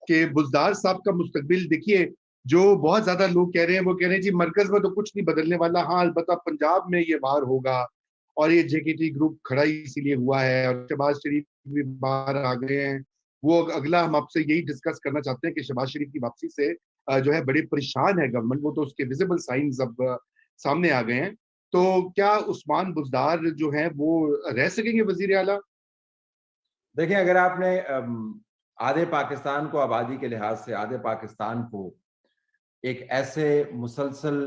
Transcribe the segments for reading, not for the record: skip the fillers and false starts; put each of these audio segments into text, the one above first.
कि बुज़दार साहब का मुस्तकबिल देखिए, जो बहुत ज्यादा लोग कह रहे हैं वो कह रहे हैं जी मरकज में तो कुछ नहीं बदलने वाला, हाँ अलबत्ता पंजाब में ये बाहर होगा, और ये जेकेटी ग्रुप खड़ा ही इसीलिए हुआ है, और शहबाज शरीफ भी बाहर आ गए हैं। वो अगला हम आपसे यही डिस्कस करना चाहते हैं कि शहबाज शरीफ की वापसी से जो है बड़े परेशान है गवर्नमेंट, वो तो उसके विजिबल साइंस अब सामने आ गए हैं। तो क्या उस्मान बुज़दार जो है वो रह सकेंगे वजीर आला? देखिए, अगर आपने आधे पाकिस्तान को आबादी के लिहाज से आधे पाकिस्तान को एक ऐसे मुसलसल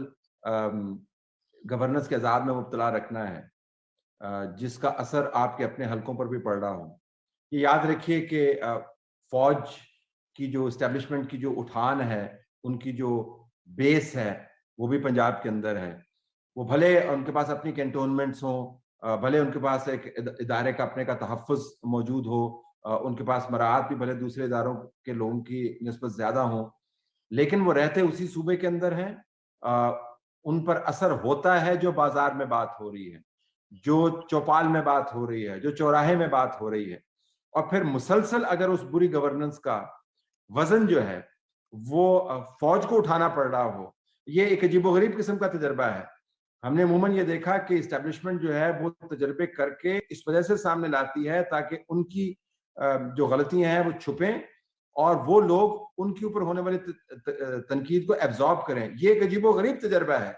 गवर्नेंस के अजाब में मुब्तला रखना है जिसका असर आपके अपने हलकों पर भी पड़ रहा हो। ये याद रखिए कि फौज की जो इस्टेब्लिशमेंट की जो उठान है, उनकी जो बेस है, वो भी पंजाब के अंदर है। वो भले उनके पास अपनी कैंटोनमेंट्स हों, भले उनके पास एक इदारे का अपने का तहफ़्फ़ुज़ मौजूद हो, उनके पास मराआत भी भले दूसरे इदारों के लोगों की निस्बत ज़्यादा हों, लेकिन वो रहते उसी सूबे के अंदर हैं। उन पर असर होता है जो बाजार में बात हो रही है, जो चौपाल में बात हो रही है, जो चौराहे में बात हो रही है। और फिर मुसलसल अगर उस बुरी गवर्नेंस का वजन जो है वो फौज को उठाना पड़ रहा हो, ये एक अजीबोगरीब किस्म का तजर्बा है। हमने अमूमन ये देखा कि इस्टेब्लिशमेंट जो है वो तजर्बे करके इस वजह से सामने लाती है ताकि उनकी जो गलतियां हैं वो छुपें और वो लोग उनके ऊपर होने वाली तनकीद को एब्जॉर्ब करें। ये एक अजीबोगरीब तजर्बा है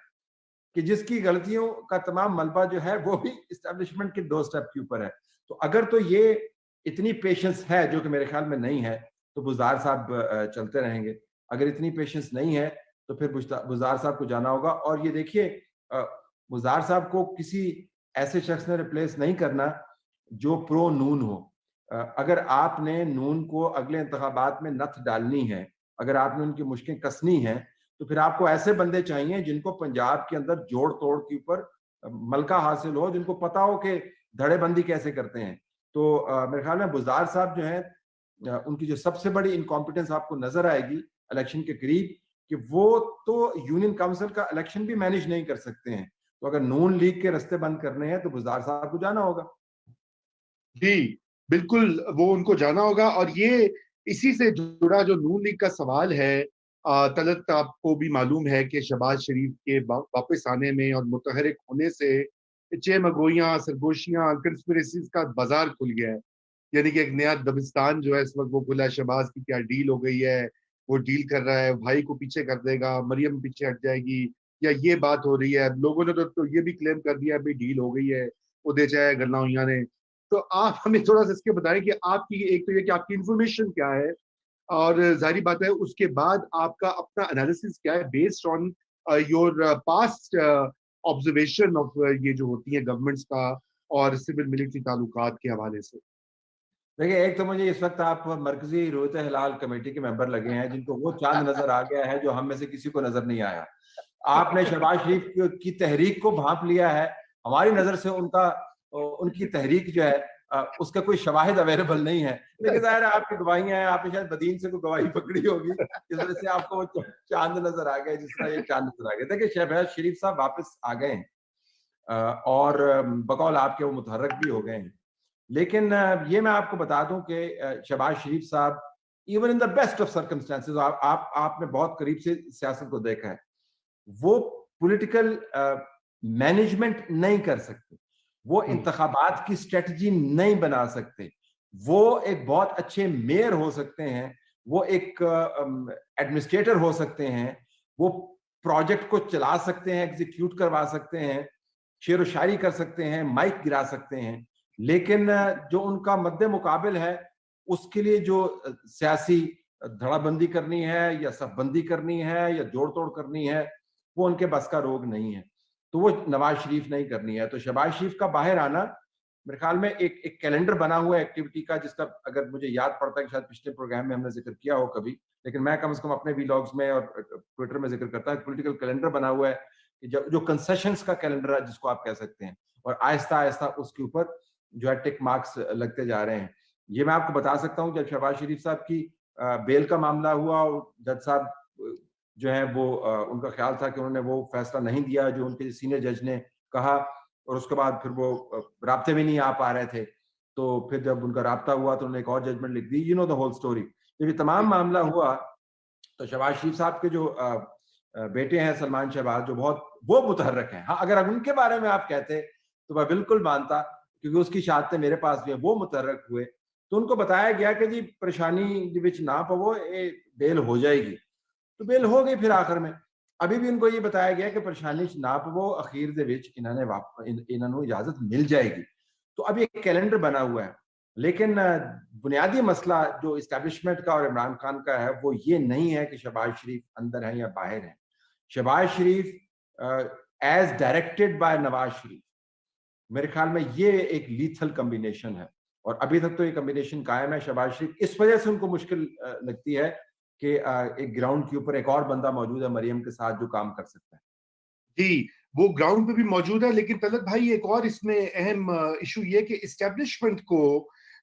कि जिसकी गलतियों का तमाम मलबा जो है वो भी इस्टेब्लिशमेंट के डोर स्टेप के ऊपर है। तो अगर तो ये इतनी पेशेंस है, जो कि मेरे ख्याल में नहीं है, तो बुज़दार साहब चलते रहेंगे। अगर इतनी पेशेंस नहीं है तो फिर बुज़दार साहब को जाना होगा। और ये देखिए, बुज़दार साहब को किसी ऐसे शख्स ने रिप्लेस नहीं करना जो प्रो नून हो। अगर आपने नून को अगले इंतखाबात में नथ डालनी है, अगर आपने उनकी मुश्कें कसनी है, तो फिर आपको ऐसे बंदे चाहिए जिनको पंजाब के अंदर जोड़ तोड़ के ऊपर मलका हासिल हो, जिनको पता हो कि धड़ेबंदी कैसे करते हैं। तो मेरे ख्याल में बुज़दार साहब जो हैं, उनकी जो सबसे बड़ी इनकॉम्पिटेंस आपको नजर आएगी इलेक्शन के करीब, कि वो तो यूनियन काउंसिल का इलेक्शन भी मैनेज नहीं कर सकते हैं। तो अगर नून लीग के रास्ते बंद करने हैं तो बुज़दार साहब को जाना होगा। जी बिल्कुल, वो उनको जाना होगा। और ये इसी से जुड़ा जो नून लीग का सवाल है, तलत आपको भी मालूम है कि शहबाज शरीफ के वापस आने में और मुतहरिक होने से चेमगोइयाँ, सरगोशियाँ, कंस्पिरेसीज का बाजार खुल गया है। यानी कि एक नया दबिस्तान जो है इस वक्त वो खुला है। शहबाज की क्या डील हो गई है, वो डील कर रहा है, भाई को पीछे कर देगा, मरियम पीछे हट जाएगी, या ये बात हो रही है। लोगों ने तो ये भी क्लेम कर दिया भाई डील हो गई है, वो दे जाए गन्ना हुइया ने। तो आप हमें थोड़ा सा इसके बताएं कि आपकी एक तो ये कि आपकी इंफॉर्मेशन क्या है, और जाहिर बात है उसके बाद आपका अपना एनालिसिस क्या है based on your past observation of ये जो होती है गवर्नमेंट्स का और सिविल मिलिट्री ताल्लुकात के हवाले से। देखिए, एक तो मुझे इस वक्त आप मरकजी रोयत हिलाल कमेटी के मेंबर लगे हैं जिनको वो चांद नजर आ गया है जो हम में से किसी को नजर नहीं आया। आपने शहबाज शरीफ की तहरीक को भांप लिया है। हमारी नजर से उनकी तहरीक जो है उसका कोई शवाहिद अवेलेबल नहीं है, लेकिन जाहिर है आपकी गवाहियां हैं, आपने शायद बदीन से कोई गवाही पकड़ी होगी, इस वजह से आपको वो चांद नजर आ गया जिस तरह ये चांद नजर आ गया। देखिए, शहबाज शरीफ साहब वापस आ गए हैं और बकौल आपके वो मुतहर्रक भी हो गए हैं। लेकिन ये मैं आपको बता दूं कि शहबाज शरीफ साहब even in the best of circumstances, आपने बहुत करीब से सियासत को देखा है, वो पॉलिटिकल मैनेजमेंट नहीं कर सकते, वो इंतखाबात की स्ट्रेटजी नहीं बना सकते। वो एक बहुत अच्छे मेयर हो सकते हैं, वो एक एडमिनिस्ट्रेटर हो सकते हैं, वो प्रोजेक्ट को चला सकते हैं, एग्जीक्यूट करवा सकते हैं, शेर व शायरी कर सकते हैं, माइक गिरा सकते हैं। लेकिन जो उनका मद्दे मुकाबिल है, उसके लिए जो सियासी धड़ाबंदी करनी है या सफबंदी करनी है या जोड़ तोड़ करनी है, वो उनके बस का रोग नहीं है। तो वो नवाज शरीफ नहीं करनी है। तो शहबाज शरीफ का बाहर आना मेरे ख्याल में एक कैलेंडर बना हुआ है एक्टिविटी का, जिसका अगर मुझे याद पड़ता है कि शायद पिछले प्रोग्राम में हमने जिक्र किया हो कभी, लेकिन मैं कम से कम अपने वीलॉग्स में और ट्विटर में जिक्र करता हूँ। पॉलिटिकल कैलेंडर बना हुआ है जो कंसेशंस का कैलेंडर है जिसको आप कह सकते हैं, और आहिस्ता आहिस्ता उसके ऊपर जो है टिक मार्क्स लगते जा रहे हैं। ये मैं आपको बता सकता हूँ, जब शहबाज शरीफ साहब की बेल का मामला हुआ और जज साहब जो है वो उनका ख्याल था कि उन्होंने वो फैसला नहीं दिया जो उनके सीनियर जज ने कहा, और उसके बाद फिर वो राब्ते में नहीं आ पा रहे थे। तो फिर जब उनका राब्ता हुआ तो उन्होंने एक और जजमेंट लिख दी, you know the whole story. जब ये तमाम मामला हुआ तो शहबाज शरीफ साहब के जो बेटे हैं सलमान शहबाज, जो बहुत वो मुतहर्रिक हैं। हाँ, अगर उनके बारे में आप कहते तो मैं बिल्कुल मानता, क्योंकि उसकी शहादतें मेरे पास भी है, वो मुतहर्रिक हुए। तो उनको बताया गया कि जी परेशानी दे विच ना पवो, ये बेल हो जाएगी। तो बेल हो गई फिर आखिर में। अभी भी इनको ये बताया गया कि परेशानी च ना पवो, अखीर दे विच इन्होंने इजाजत मिल जाएगी। तो अब एक कैलेंडर बना हुआ है। लेकिन बुनियादी मसला जो इस्टेब्लिशमेंट का और इमरान खान का है, वो ये नहीं है कि शहबाज शरीफ अंदर हैं या बाहर हैं। शहबाज शरीफ as directed by Nawaz Sharif, मेरे ख्याल में ये एक लीथल कॉम्बिनेशन है, और अभी तक तो ये कॉम्बिनेशन कायम है। शहबाज शरीफ इस वजह से उनको मुश्किल लगती है कि एक ग्राउंड के ऊपर एक और बंदा मौजूद है मरियम के साथ, जो काम कर सकता है। जी, वो ग्राउंड पे भी मौजूद है, लेकिन तलत भाई एक और इसमें अहम इशू ये कि इस्टेब्लिशमेंट को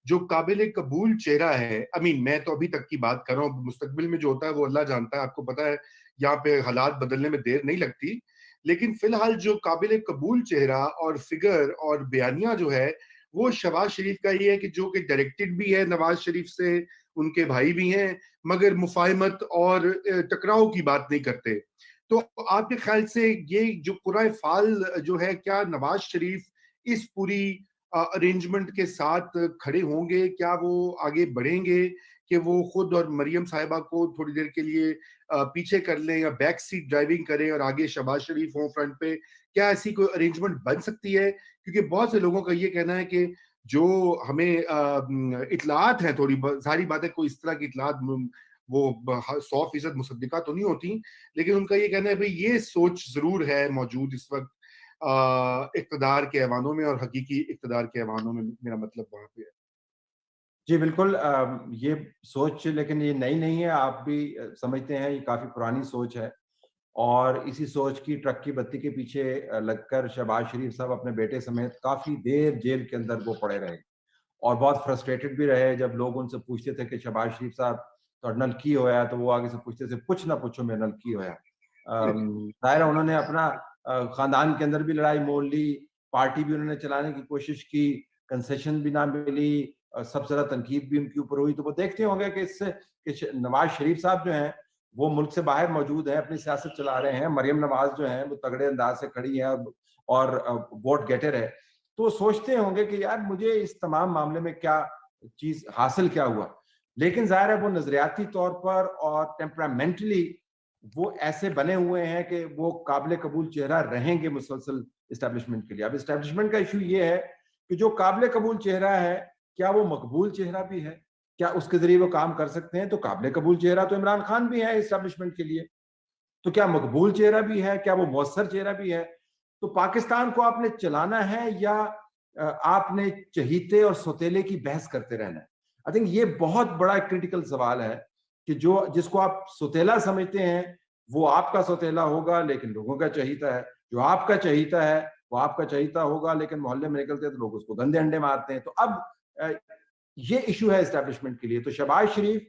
जो काबिल कबूल चेहरा है, मैं तो अभी तक की बात कर रहा हूँ, मुस्तकबिल में जो होता है वो अल्लाह जानता है। आपको पता है यहाँ पे हालात बदलने में देर नहीं लगती, लेकिन फिलहाल जो काबिल कबूल चेहरा और फिगर और बयानिया जो है, वो शहबाज शरीफ का ये है कि जो कि डायरेक्टेड भी है नवाज शरीफ से, उनके भाई भी हैं, मगर मुफाहमत और टकराव की बात नहीं करते। तो आपके ख्याल से ये जो पूरा फाल जो है, क्या नवाज शरीफ इस पूरी अरेंजमेंट के साथ खड़े होंगे? क्या वो आगे बढ़ेंगे कि वो खुद और मरियम साहिबा को थोड़ी देर के लिए पीछे कर लें या बैक सीट ड्राइविंग करें और आगे शहबाज शरीफ हों फ्रंट पे? क्या ऐसी कोई अरेंजमेंट बन सकती है? क्योंकि बहुत से लोगों का ये कहना है कि जो हमें इतलात है, थोड़ी सारी बातें कोई इस तरह की इतलात वो 100% मुसद्दिका तो नहीं होती, लेकिन उनका ये कहना है भाई ये सोच जरूर है मौजूद इस वक्त इक़्तिदार के ऐवानों में, और हकीकी इक़्तिदार के ऐवानों में, मेरा मतलब वहाँ पे है। जी, बिल्कुल ये सोच लेकिन ये नई नहीं है, आप भी समझते हैं ये काफ़ी पुरानी सोच है, और इसी सोच की ट्रक की बत्ती के पीछे लगकर शहबाज शरीफ साहब अपने बेटे समेत काफ़ी देर जेल के अंदर वो पड़े रहे, और बहुत फ्रस्ट्रेटेड भी रहे। जब लोग उनसे पूछते थे कि शहबाज शरीफ साहब तो नल की होया, तो वो आगे से पूछते थे कुछ ना पूछो मेरे नल की होया। ज़ाहिर है उन्होंने अपना खानदान के अंदर भी लड़ाई मोल ली, पार्टी भी उन्होंने चलाने की कोशिश की, कंसेशन भी ना मिली, सबसे ज़्यादा तनकीद भी उनके ऊपर हुई। तो वो देखते होंगे कि इससे कि नवाज शरीफ साहब जो हैं वो मुल्क से बाहर मौजूद हैं, अपनी सियासत चला रहे हैं। मरियम नवाज जो हैं वो तगड़े अंदाज से खड़ी है और वोट गेटर है। तो वो सोचते होंगे कि यार मुझे इस तमाम मामले में क्या चीज़ हासिल क्या हुआ? लेकिन ज़ाहिर है वो नज़रियाती तौर पर और टेम्परामेंटली वो ऐसे बने हुए हैं कि वो काबिल कबूल चेहरा रहेंगे मुसलसल इस्टेब्लिशमेंट के लिए। अब इस्टेब्लिशमेंट का इशू ये है कि जो काबिल कबूल चेहरा है, क्या वो मकबूल चेहरा भी है? क्या उसके ज़रिए वो काम कर सकते हैं? तो काबिल कबूल चेहरा तो इमरान खान भी है इस्टेब्लिशमेंट के लिए। तो क्या मकबूल चेहरा भी है? क्या वो मौसर चेहरा भी है? तो पाकिस्तान को आपने चलाना है या आपने चहीते और सौतेले की बहस करते रहना है? आई थिंक ये बहुत बड़ा क्रिटिकल सवाल है कि जो जिसको आप सौतेला समझते हैं, वो आपका सौतेला होगा लेकिन लोगों का चहीता है। जो आपका चहीता है, वो आपका चहीता होगा लेकिन मोहल्ले में निकलते हैं तो लोग उसको गंदे अंडे मारते हैं। तो अब अ, ये इश्यू है एस्टेब्लिशमेंट के लिए। तो शहबाज शरीफ,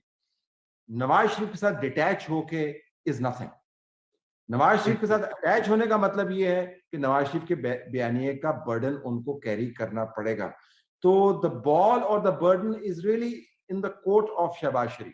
नवाज शरीफ के साथ डिटैच होके इज़ नथिंग। नवाज शरीफ के बिल्कुल। साथ अटैच होने का मतलब ये है कि नवाज शरीफ के बयानिए का बर्डन उनको कैरी करना पड़ेगा। तो द बॉल और the burden is really in the court of Shahbaz Sharif.